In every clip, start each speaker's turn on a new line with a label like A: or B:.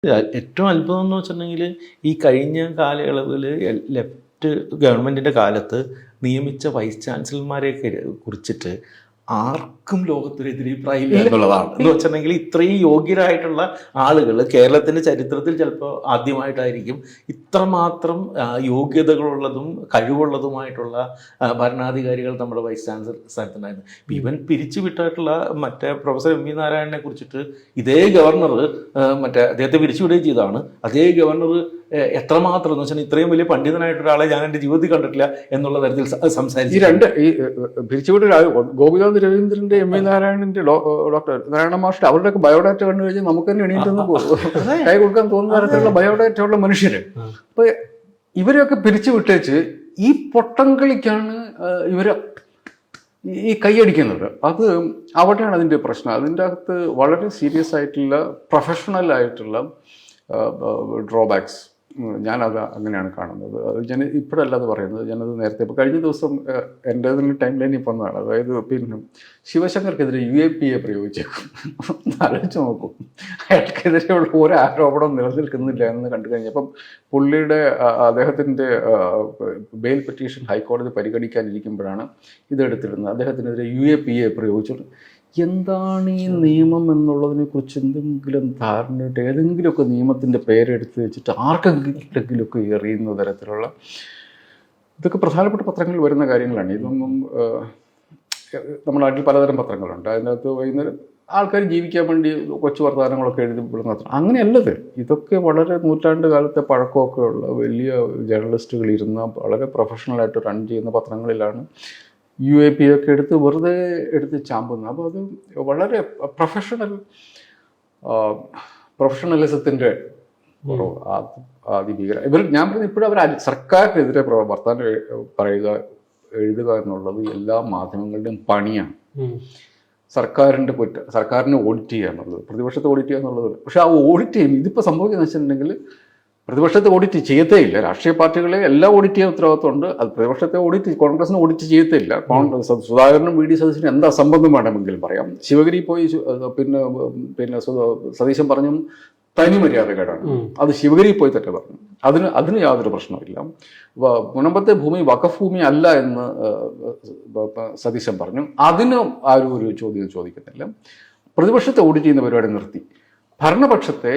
A: ഏറ്റവും അത്ഭുതം എന്ന് വെച്ചിട്ടുണ്ടെങ്കിൽ ഈ കഴിഞ്ഞ കാലയളവിൽ ലെഫ്റ്റ് ഗവൺമെൻറ്റിൻ്റെ കാലത്ത് നിയമിച്ച വൈസ് ചാൻസലർമാരെ കുറിച്ചിട്ട് ആർക്കും ലോകത്തൊരു അഭിപ്രായമില്ല എന്നുള്ളതാണ്. എന്ന് വെച്ചിട്ടുണ്ടെങ്കിൽ ഇത്രയും യോഗ്യരായിട്ടുള്ള ആളുകൾ കേരളത്തിൻ്റെ ചരിത്രത്തിൽ ചിലപ്പോൾ ആദ്യമായിട്ടായിരിക്കും ഇത്രമാത്രം യോഗ്യതകളുള്ളതും കഴിവുള്ളതുമായിട്ടുള്ള ഭരണാധികാരികൾ നമ്മുടെ വൈസ് ചാൻസലർ സ്ഥാനത്തുണ്ടായിരുന്നു. ഇവൻ പിരിച്ചുവിട്ടിട്ടുള്ള മറ്റേ പ്രൊഫസർ എം വി നാരായണനെ കുറിച്ചിട്ട് ഇതേ ഗവർണർ അദ്ദേഹത്തെ പിരിച്ചുവിടുകയും ചെയ്തതാണ്. അതേ ഗവർണർ എത്രമാത്രം എന്ന് വെച്ചാൽ ഇത്രയും വലിയ പണ്ഡിതനായിട്ട് ഒരാളെ ഞാൻ എൻ്റെ ജീവിതത്തിൽ കണ്ടിട്ടില്ല എന്നുള്ള തരത്തിൽ സംസാരിച്ചു.
B: ഈ പിരിച്ചുവിട്ട ഗോപിനാഥ് രവീന്ദ്രന്റെ എം വി നാരായണന്റെ ഡോക്ടർ നാരായണ മാസ്റ്റർ അവരുടെയൊക്കെ ബയോഡാറ്റ കണ്ടു കഴിഞ്ഞാൽ നമുക്ക് തന്നെ എണീറ്റൊന്ന് കൈ കൊടുക്കാൻ തോന്നുന്ന തരത്തിലുള്ള ബയോഡാറ്റ ഉള്ള മനുഷ്യര്. അപ്പൊ ഇവരെയൊക്കെ പിരിച്ചു വിട്ടേച്ച് ഈ പൊട്ടംകളിക്കാണ് ഇവര് ഈ കൈയടിക്കുന്നത്. അത് അവിടെയാണ് അതിൻ്റെ പ്രശ്നം. അതിൻ്റെ അകത്ത് വളരെ സീരിയസ് ആയിട്ടുള്ള പ്രൊഫഷണൽ ആയിട്ടുള്ള ഡ്രോബാക്സ് ഞാനത് അങ്ങനെയാണ് കാണുന്നത്. അത് ഞാൻ ഇപ്പോഴല്ല അത് പറയുന്നത്, ഞാനത് നേരത്തെ ഇപ്പോൾ കഴിഞ്ഞ ദിവസം എൻ്റെ അതിന് ടൈം ലൈനിൽ വന്നതാണ്. അതായത് പിന്നെ ശിവശങ്കർക്കെതിരെ UAPA പ്രയോഗിച്ചേക്കും. ആലോചിച്ച് നോക്കും, അയാൾക്കെതിരെയുള്ള ഒരു ആരോപണം നിലനിൽക്കുന്നില്ല എന്ന് കണ്ടു കഴിഞ്ഞപ്പം അദ്ദേഹത്തിൻ്റെ ബെയിൽ പെറ്റീഷൻ ഹൈക്കോടതി പരിഗണിക്കാനിരിക്കുമ്പോഴാണ് ഇതെടുത്തിരുന്നത്. അദ്ദേഹത്തിനെതിരെ UAPA പ്രയോഗിച്ചിട്ട് എന്താണ് ഈ നിയമം എന്നുള്ളതിനെ കുറിച്ച് എന്തെങ്കിലും ധാരണയായിട്ട് ഏതെങ്കിലുമൊക്കെ നിയമത്തിൻ്റെ പേരെടുത്ത് വെച്ചിട്ട് ആർക്കെങ്കിലുമൊക്കെ എറിയുന്ന തരത്തിലുള്ള ഇതൊക്കെ പ്രധാനപ്പെട്ട പത്രങ്ങളിൽ വരുന്ന കാര്യങ്ങളാണ്. ഇതൊന്നും നമ്മുടെ നാട്ടിൽ പലതരം പത്രങ്ങളുണ്ട്. അതിനകത്ത് വൈകുന്നേരം ആൾക്കാർ ജീവിക്കാൻ വേണ്ടി കൊച്ചു വർത്തമാനങ്ങളൊക്കെ എഴുതി വിടുന്ന പത്രം അങ്ങനെയല്ലത്. ഇതൊക്കെ വളരെ നൂറ്റാണ്ട് കാലത്തെ പഴക്കമൊക്കെ ഉള്ള വലിയ ജേർണലിസ്റ്റുകൾ ഇരുന്ന വളരെ പ്രൊഫഷണലായിട്ട് റൺ ചെയ്യുന്ന പത്രങ്ങളിലാണ് UAPA ഒക്കെ എടുത്ത് വെറുതെ എടുത്ത് ചാമ്പുന്നത്. അപ്പോൾ അത് വളരെ പ്രൊഫഷണലിസത്തിൻ്റെ കുറവ്, അതിഭീകര. ഞാൻ പറഞ്ഞ ഇപ്പോഴും അവർ സർക്കാരിനെതിരെ വർത്താനം എഴുതുക എന്നുള്ളത് എല്ലാ മാധ്യമങ്ങളുടെയും പണിയാണ്. സർക്കാരിനെ ഓഡിറ്റ് ചെയ്യുക എന്നുള്ളത്, പ്രതിപക്ഷത്തെ ഓഡിറ്റ് ചെയ്യുക എന്നുള്ളത്. പക്ഷെ ആ ഓഡിറ്റ് ചെയ്യും ഇതിപ്പോൾ സംഭവിക്കുന്നത് വെച്ചിട്ടുണ്ടെങ്കിൽ പ്രതിപക്ഷത്തെ ഓഡിറ്റ് ചെയ്യത്തേ ഇല്ല. രാഷ്ട്രീയ പാർട്ടികളെ എല്ലാം ഓഡിറ്റ് ചെയ്യാൻ ഉത്തരവാദിത്തമുണ്ട്. അത് പ്രതിപക്ഷത്തെ കോൺഗ്രസിനെ ഓഡിറ്റ് ചെയ്യത്തില്ല. സുധാകരനും VD സതീശനും എന്താ സംബന്ധം വേണമെങ്കിലും പറയാം. ശിവഗിരി പോയി പിന്നെ സതീശൻ പറഞ്ഞു തനി മര്യാദകേടാണ്, അത് ശിവഗിരി പോയി തെറ്റ് പറഞ്ഞു. അതിന് യാതൊരു പ്രശ്നമില്ല. മുനമ്പത്തെ ഭൂമി വഖഫ് ഭൂമി അല്ല എന്ന് സതീശൻ പറഞ്ഞു. അതിന് ആരും ഒരു ചോദ്യം ചോദിക്കുന്നില്ല. പ്രതിപക്ഷത്തെ ഓഡിറ്റ് ചെയ്യുന്ന പരിപാടി നിർത്തി. ഭരണപക്ഷത്തെ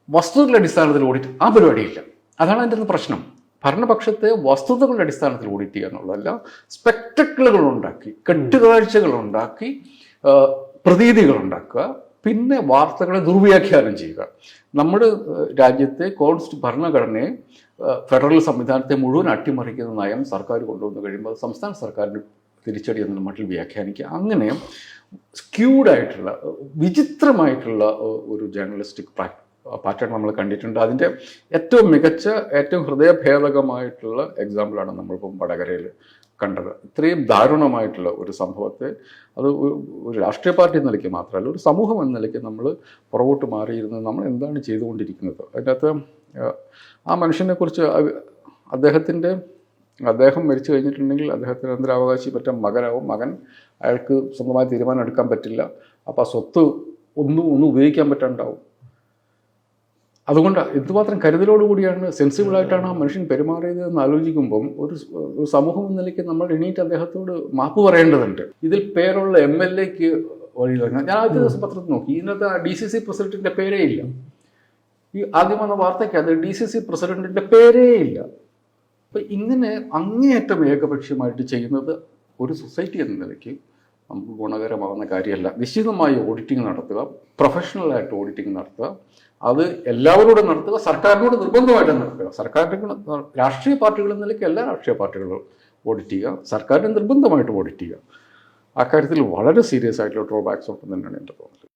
B: വസ്തുതകളുടെ അടിസ്ഥാനത്തിൽ ഓഡിറ്റ് ആ പരിപാടിയില്ല. അതാണ് അതിൻ്റെ പ്രശ്നം. ഭരണപക്ഷത്തെ വസ്തുതകളുടെ അടിസ്ഥാനത്തിൽ ഓഡിറ്റ് ചെയ്യുക എന്നുള്ളതല്ല, സ്പെക്ടക്കിളുകൾ ഉണ്ടാക്കി, കെട്ടുകാഴ്ചകൾ ഉണ്ടാക്കി, പ്രതീതികൾ ഉണ്ടാക്കുക, പിന്നെ വാർത്തകളെ ദുർവ്യാഖ്യാനം ചെയ്യുക. നമ്മുടെ രാജ്യത്തെ ഭരണഘടനയെ ഫെഡറൽ സംവിധാനത്തെ മുഴുവൻ അട്ടിമറിക്കുന്ന നയം സർക്കാർ കൊണ്ടുവന്ന് കഴിയുമ്പോൾ സംസ്ഥാന സർക്കാരിന് തിരിച്ചടി എന്ന മട്ടിൽ വ്യാഖ്യാനിക്കുക. അങ്ങനെ സ്ക്യൂഡായിട്ടുള്ള വിചിത്രമായിട്ടുള്ള ഒരു ജേർണലിസ്റ്റിക് പാറ്റേൺ നമ്മൾ കണ്ടിട്ടുണ്ട്. അതിൻ്റെ ഏറ്റവും മികച്ച, ഏറ്റവും ഹൃദയഭേദകമായിട്ടുള്ള എക്സാമ്പിളാണ് നമ്മളിപ്പം വടകരയിൽ കണ്ടത്. ഇത്രയും ദാരുണമായിട്ടുള്ള ഒരു സംഭവത്തെ അത് ഒരു രാഷ്ട്രീയ പാർട്ടി എന്ന നിലയ്ക്ക് മാത്രമല്ല, ഒരു സമൂഹം എന്ന നിലയ്ക്ക് നമ്മൾ പുറകോട്ട് മാറിയിരുന്നത് നമ്മൾ എന്താണ് ചെയ്തുകൊണ്ടിരിക്കുന്നത്. അതിനകത്ത് ആ മനുഷ്യനെക്കുറിച്ച് അദ്ദേഹം മരിച്ചു കഴിഞ്ഞിട്ടുണ്ടെങ്കിൽ അദ്ദേഹത്തിന് അനന്തരാവകാശി മറ്റേ മകൻ അയാൾക്ക് സ്വന്തമായി തീരുമാനം എടുക്കാൻ പറ്റില്ല. അപ്പോൾ ആ സ്വത്ത് ഒന്നും ഉപയോഗിക്കാൻ പറ്റാണ്ടാവും. അതുകൊണ്ട് എന്തുമാത്രം കരുതലോടുകൂടിയാണ്, സെൻസിബിളായിട്ടാണ് ആ മനുഷ്യൻ പെരുമാറിയത് എന്ന് ആലോചിക്കുമ്പം ഒരു സമൂഹം എന്ന നിലയ്ക്ക് നമ്മൾ എണീറ്റ് അദ്ദേഹത്തോട് മാപ്പ് പറയേണ്ടതുണ്ട്. ഇതിൽ പേരുള്ള MLAക്ക് വഴി ഞാൻ ആദ്യ ദിവസം പത്രത്തിൽ നോക്കി, ഇതിനകത്ത് DCC പ്രസിഡന്റിന്റെ പേരേ ഇല്ല. ഈ ആദ്യം വന്ന വാർത്തയ്ക്ക് അത് DCC പ്രസിഡന്റിന്റെ പേരേ ഇല്ല. അപ്പം ഇങ്ങനെ അങ്ങേയറ്റം ഏകപക്ഷീയമായിട്ട് ചെയ്യുന്നത് ഒരു സൊസൈറ്റി എന്ന നിലയ്ക്ക് നമുക്ക് ഗുണകരമാകുന്ന കാര്യമല്ല. നിശ്ചിതമായി ഓഡിറ്റിംഗ് നടത്തുക, പ്രൊഫഷണലായിട്ട് ഓഡിറ്റിംഗ് നടത്തുക, അത് എല്ലാവരോടും നടത്തുക, സർക്കാരിനോട് നിർബന്ധമായിട്ട് നടത്തുക. രാഷ്ട്രീയ പാർട്ടികൾ എന്ന നിലയ്ക്ക് എല്ലാ രാഷ്ട്രീയ പാർട്ടികളും ഓഡിറ്റ് ചെയ്യുക, സർക്കാരിനെ നിർബന്ധമായിട്ട് ഓഡിറ്റ് ചെയ്യുക. അക്കാര്യത്തിൽ വളരെ സീരിയസ് ആയിട്ടുള്ള ഡ്രോബാക്സ് ഉണ്ടെന്ന് തന്നെയാണ് എൻ്റെ തോന്നുന്നത്.